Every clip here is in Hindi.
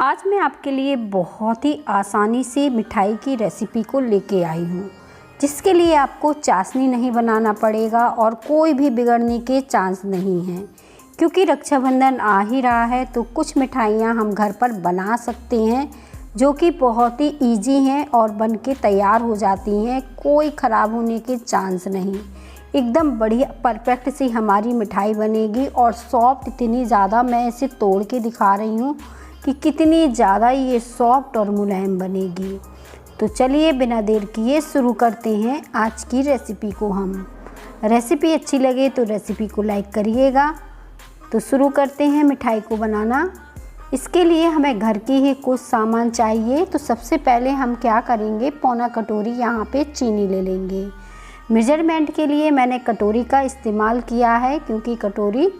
आज मैं आपके लिए बहुत ही आसानी से मिठाई की रेसिपी को लेके आई हूँ, जिसके लिए आपको चाशनी नहीं बनाना पड़ेगा और कोई भी बिगड़ने के चांस नहीं हैं। क्योंकि रक्षाबंधन आ ही रहा है तो कुछ मिठाइयाँ हम घर पर बना सकते हैं जो कि बहुत ही इजी हैं और बन के तैयार हो जाती हैं, कोई ख़राब होने के चांस नहीं। एकदम बढ़िया परफेक्ट सी हमारी मिठाई बनेगी और सॉफ्ट इतनी ज़्यादा, मैं इसे तोड़ के दिखा रही हूँ कि कितनी ज़्यादा ये सॉफ्ट और मुलायम बनेगी। तो चलिए बिना देर किए शुरू करते हैं आज की रेसिपी को। हम रेसिपी अच्छी लगे तो रेसिपी को लाइक करिएगा। तो शुरू करते हैं मिठाई को बनाना। इसके लिए हमें घर की ही कुछ सामान चाहिए। तो सबसे पहले हम क्या करेंगे, पौना कटोरी यहाँ पे चीनी ले लेंगे। मेजरमेंट के लिए मैंने कटोरी का इस्तेमाल किया है क्योंकि कटोरी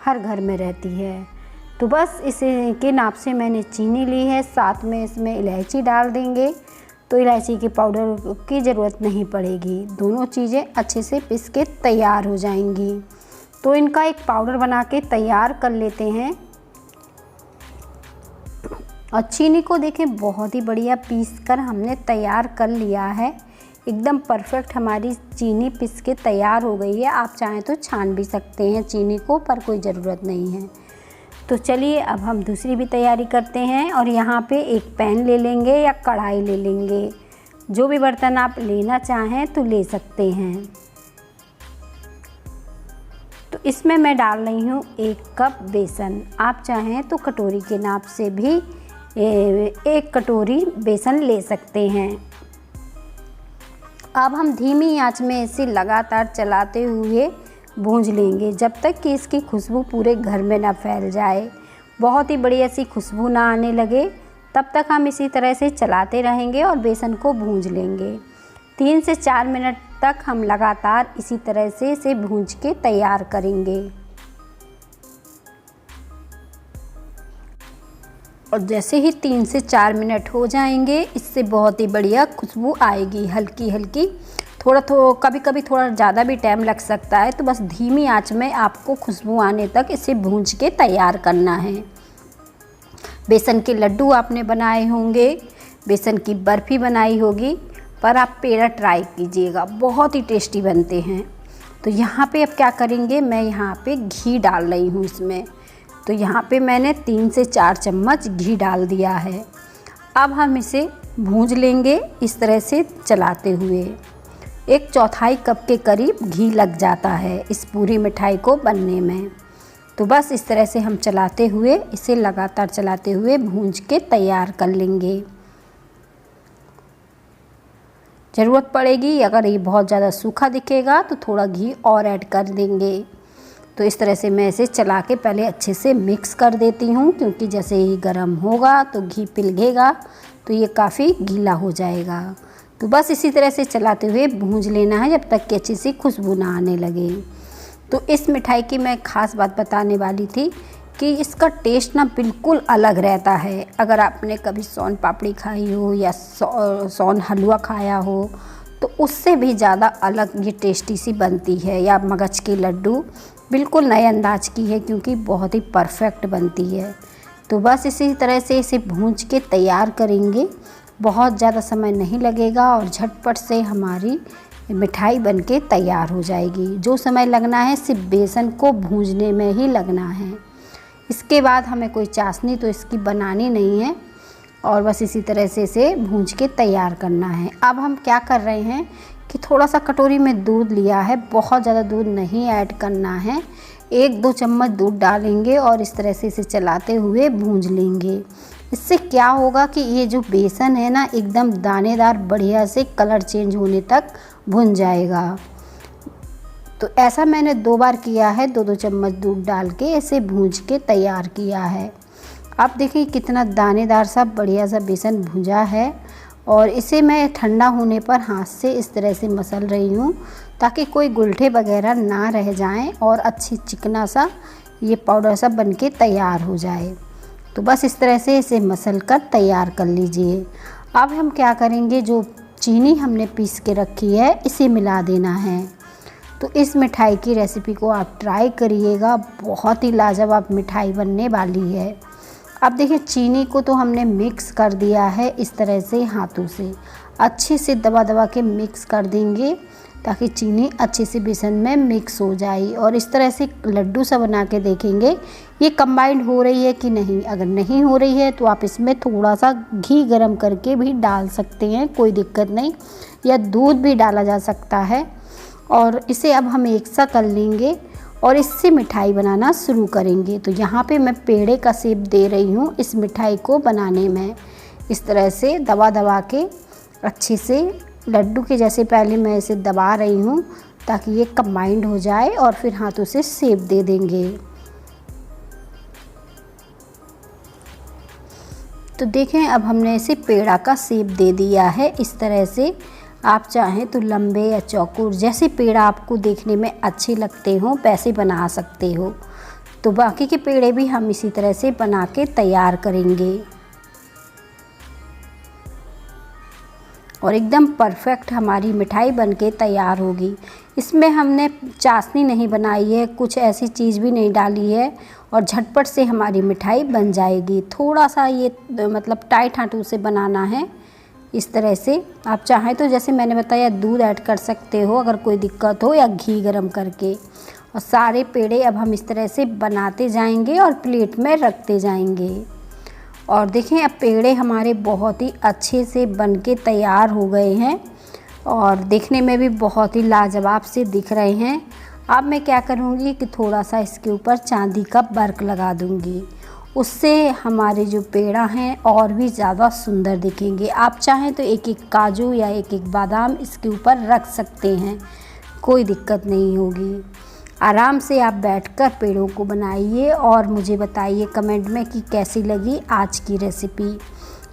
हर घर में रहती है। तो बस इसे के नाप से मैंने चीनी ली है। साथ में इसमें इलायची डाल देंगे। तो इलायची के पाउडर की ज़रूरत नहीं पड़ेगी, दोनों चीज़ें अच्छे से पिस के तैयार हो जाएंगी। तो इनका एक पाउडर बना के तैयार कर लेते हैं। और चीनी को देखें बहुत ही बढ़िया पीस कर हमने तैयार कर लिया है। एकदम परफेक्ट हमारी चीनी पिस के तैयार हो गई है। आप चाहें तो छान भी सकते हैं चीनी को, पर कोई ज़रूरत नहीं है। तो चलिए अब हम दूसरी भी तैयारी करते हैं। और यहाँ पे एक पैन ले लेंगे या कढ़ाई ले लेंगे, जो भी बर्तन आप लेना चाहें तो ले सकते हैं। तो इसमें मैं डाल रही हूँ 1 कप बेसन। आप चाहें तो कटोरी के नाप से भी 1 कटोरी बेसन ले सकते हैं। अब हम धीमी आंच में इसे लगातार चलाते हुए भूंज लेंगे जब तक कि इसकी खुशबू पूरे घर में ना फैल जाए, बहुत ही बढ़िया सी खुशबू ना आने लगे। तब तक हम इसी तरह से चलाते रहेंगे और बेसन को भूंज लेंगे। 3 से 4 मिनट तक हम लगातार इसी तरह से इसे भूंज के तैयार करेंगे। और जैसे ही 3 से 4 मिनट हो जाएंगे, इससे बहुत ही बढ़िया खुशबू आएगी, हल्की हल्की। कभी कभी थोड़ा ज़्यादा भी टाइम लग सकता है। तो बस धीमी आंच में आपको खुशबू आने तक इसे भूंज के तैयार करना है। बेसन के लड्डू आपने बनाए होंगे, बेसन की बर्फ़ी बनाई होगी, पर आप पेड़ा ट्राई कीजिएगा, बहुत ही टेस्टी बनते हैं। तो यहाँ पे अब क्या करेंगे, मैं यहाँ पे घी डाल रही हूँ इसमें। तो यहाँ पे मैंने 3 से 4 चम्मच घी डाल दिया है। अब हम इसे भूंज लेंगे इस तरह से चलाते हुए। 1/4 कप के करीब घी लग जाता है इस पूरी मिठाई को बनने में। तो बस इस तरह से हम चलाते हुए, इसे लगातार चलाते हुए भूंज के तैयार कर लेंगे। ज़रूरत पड़ेगी, अगर ये बहुत ज़्यादा सूखा दिखेगा तो थोड़ा घी और ऐड कर देंगे। तो इस तरह से मैं इसे चला के पहले अच्छे से मिक्स कर देती हूँ, क्योंकि जैसे ही गर्म होगा तो घी पिघलेगा तो ये काफ़ी गीला हो जाएगा। तो बस इसी तरह से चलाते हुए भूंज लेना है जब तक कि अच्छी सी खुशबू ना आने लगे। तो इस मिठाई की मैं ख़ास बात बताने वाली थी कि इसका टेस्ट ना बिल्कुल अलग रहता है। अगर आपने कभी सोन पापड़ी खाई हो या सोन हलवा खाया हो तो उससे भी ज़्यादा अलग ये टेस्टी सी बनती है। या मगज के लड्डू बिल्कुल नए अंदाज की है, क्योंकि बहुत ही परफेक्ट बनती है। तो बस इसी तरह से इसे भूंज के तैयार करेंगे, बहुत ज़्यादा समय नहीं लगेगा और झटपट से हमारी मिठाई बनके तैयार हो जाएगी। जो समय लगना है सिर्फ बेसन को भूंजने में ही लगना है। इसके बाद हमें कोई चाशनी तो इसकी बनानी नहीं है, और बस इसी तरह से इसे भूंज के तैयार करना है। अब हम क्या कर रहे हैं कि थोड़ा सा कटोरी में दूध लिया है, बहुत ज़्यादा दूध नहीं ऐड करना है। 1-2 चम्मच दूध डालेंगे और इस तरह से इसे चलाते हुए भूंज लेंगे। इससे क्या होगा कि ये जो बेसन है ना, एकदम दानेदार बढ़िया से कलर चेंज होने तक भुन जाएगा। तो ऐसा मैंने 2 बार किया है, 2-2 चम्मच दूध डाल के इसे भूंज के तैयार किया है। अब देखिए कितना दानेदार सा बढ़िया सा बेसन भुंजा है। और इसे मैं ठंडा होने पर हाथ से इस तरह से मसल रही हूँ, ताकि कोई गुलठे वगैरह ना रह जाएं और अच्छी चिकना सा ये पाउडर सा बनके तैयार हो जाए। तो बस इस तरह से इसे मसल कर तैयार कर लीजिए। अब हम क्या करेंगे, जो चीनी हमने पीस के रखी है इसे मिला देना है। तो इस मिठाई की रेसिपी को आप ट्राई करिएगा, बहुत ही लाजवाब मिठाई बनने वाली है। अब देखिए चीनी को तो हमने मिक्स कर दिया है, इस तरह से हाथों से अच्छे से दबा दबा के मिक्स कर देंगे ताकि चीनी अच्छे से बेसन में मिक्स हो जाए। और इस तरह से लड्डू सा बना के देखेंगे ये कंबाइंड हो रही है कि नहीं। अगर नहीं हो रही है तो आप इसमें थोड़ा सा घी गरम करके भी डाल सकते हैं, कोई दिक्कत नहीं, या दूध भी डाला जा सकता है। और इसे अब हम एक सा कर लेंगे और इससे मिठाई बनाना शुरू करेंगे। तो यहाँ पे मैं पेड़े का शेप दे रही हूँ इस मिठाई को बनाने में। इस तरह से दबा दबा के अच्छे से लड्डू के जैसे पहले मैं इसे दबा रही हूँ ताकि ये कंबाइंड हो जाए और फिर हाथों से शेप दे देंगे। तो देखें अब हमने इसे पेड़ा का शेप दे दिया है। इस तरह से आप चाहें तो लंबे या चौकोर जैसे पेड़ा आपको देखने में अच्छे लगते हों वैसे बना सकते हो। तो बाकी के पेड़े भी हम इसी तरह से बना के तैयार करेंगे और एकदम परफेक्ट हमारी मिठाई बनके तैयार होगी। इसमें हमने चाशनी नहीं बनाई है, कुछ ऐसी चीज़ भी नहीं डाली है और झटपट से हमारी मिठाई बन जाएगी। थोड़ा सा ये मतलब टाइट हाथों से बनाना है। इस तरह से आप चाहें तो जैसे मैंने बताया दूध ऐड कर सकते हो अगर कोई दिक्कत हो, या घी गरम करके। और सारे पेड़े अब हम इस तरह से बनाते जाएंगे और प्लेट में रखते जाएंगे। और देखें अब पेड़े हमारे बहुत ही अच्छे से बनके तैयार हो गए हैं और देखने में भी बहुत ही लाजवाब से दिख रहे हैं। अब मैं क्या करूँगी कि थोड़ा सा इसके ऊपर चांदी का वर्क लगा दूँगी, उससे हमारे जो पेड़ा हैं और भी ज़्यादा सुंदर दिखेंगे। आप चाहें तो एक एक काजू या एक एक बादाम इसके ऊपर रख सकते हैं, कोई दिक्कत नहीं होगी। आराम से आप बैठकर पेड़ों को बनाइए और मुझे बताइए कमेंट में कि कैसी लगी आज की रेसिपी।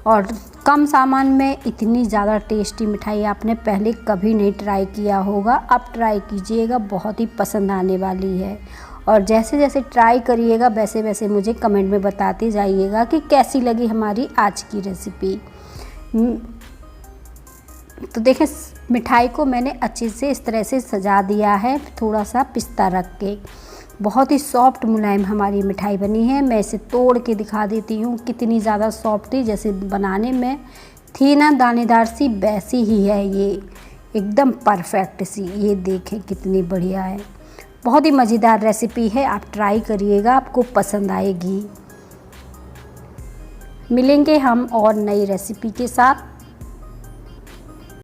और कम सामान में इतनी ज़्यादा टेस्टी मिठाई आपने पहले कभी नहीं ट्राई किया होगा, अब ट्राई कीजिएगा, बहुत ही पसंद आने वाली है। और जैसे जैसे ट्राई करिएगा वैसे वैसे मुझे कमेंट में बताते जाइएगा कि कैसी लगी हमारी आज की रेसिपी। तो देखें मिठाई को मैंने अच्छे से इस तरह से सजा दिया है, थोड़ा सा पिस्ता रख के। बहुत ही सॉफ्ट मुलायम हमारी मिठाई बनी है। मैं इसे तोड़ के दिखा देती हूँ कितनी ज़्यादा सॉफ्ट थी, जैसे बनाने में थी ना दानेदार सी वैसी ही है ये, एकदम परफेक्ट सी। ये देखें कितनी बढ़िया है, बहुत ही मज़ेदार रेसिपी है, आप ट्राई करिएगा, आपको पसंद आएगी। मिलेंगे हम और नई रेसिपी के साथ।